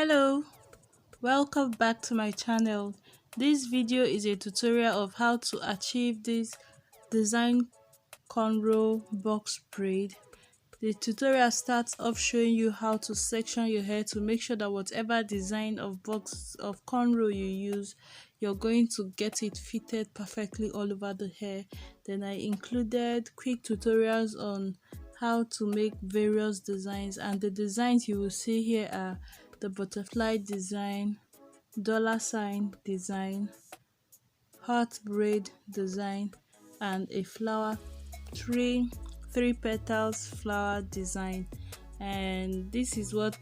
Hello, welcome back to my channel. This video is a tutorial of how to achieve this design cornrow box braid. The tutorial starts off showing you how to section your hair to make sure that whatever design of box of cornrow you use, you're going to get it fitted perfectly all over the hair. Then I included quick tutorials on how to make various designs, and the designs you will see here are the butterfly design, dollar sign design, heart braid design, and a flower three three petals flower design. And this is what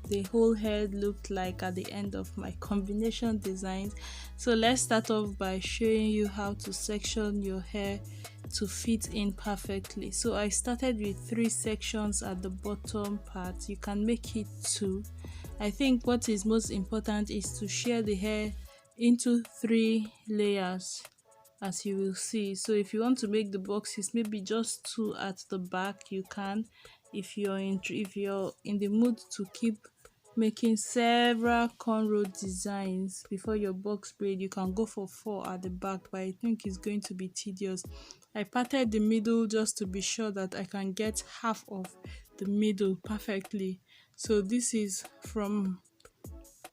the whole head looked like at the end of my combination designs. So let's start off by showing you how to section your hair to fit in perfectly. So I started with 3 sections at the bottom part. You can make it 2. I think what is most important is to shear the hair into 3 layers, as you will see. So if you want to make the boxes maybe just 2 at the back, you can. If you're in the mood to keep making several cornrow designs before your box braid, you can go for 4 at the back, but I think it's going to be tedious. I parted the middle just to be sure that I can get half of the middle perfectly. So this is from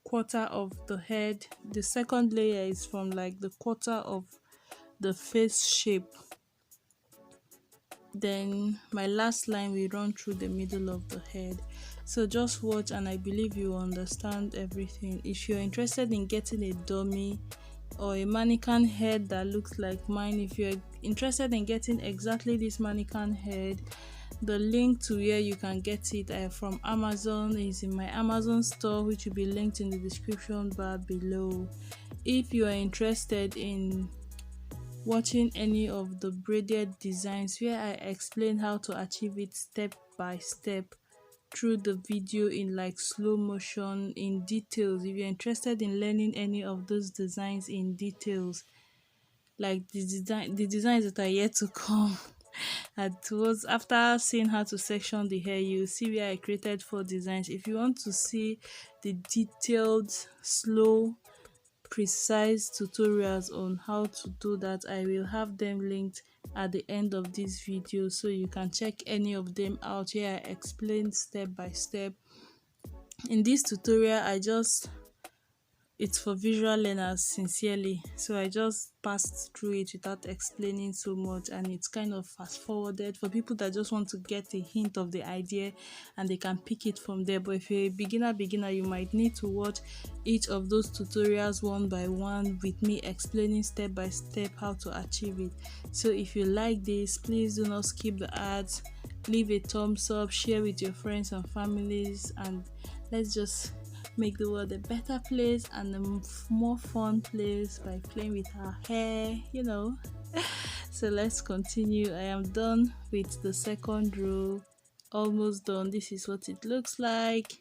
quarter of the head. The second layer is from like the quarter of the face shape. Then my last line will run through the middle of the head. So just watch and I believe you understand everything. If you're interested in getting a dummy or a mannequin head that looks like mine, if you're interested in getting exactly this mannequin head, the link to where you can get it from Amazon is in my Amazon store, which will be linked in the description bar below. If you are interested in watching any of the braided designs where I explain how to achieve it step by step through the video in like slow motion in details, if you're interested in learning any of those designs in details, like the designs that are yet to come, and towards after seeing how to section the hair, you see where I created 4 designs. If you want to see the detailed slow precise tutorials on how to do that, I will have them linked at the end of this video, so you can check any of them out. Here I explain step by step. In this tutorial it's for visual learners sincerely, so I just passed through it without explaining so much, and it's kind of fast forwarded for people that just want to get a hint of the idea and they can pick it from there. But if you're a beginner, you might need to watch each of those tutorials one by one with me explaining step by step how to achieve it. So if you like this, please do not skip the ads, leave a thumbs up, share with your friends and families, and let's just make the world a better place and a more fun place by playing with our hair. So let's continue. I am done with the second row, almost done. This is what it looks like.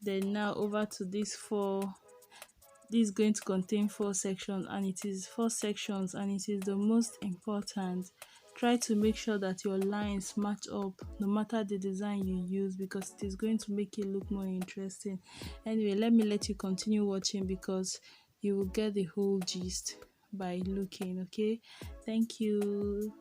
Then now over to this 4. This is going to contain 4 sections, and it is 4 sections, and it is the most important. Try to make sure that your lines match up no matter the design you use, because it is going to make it look more interesting. Anyway, let you continue watching because you will get the whole gist by looking. Okay, thank you.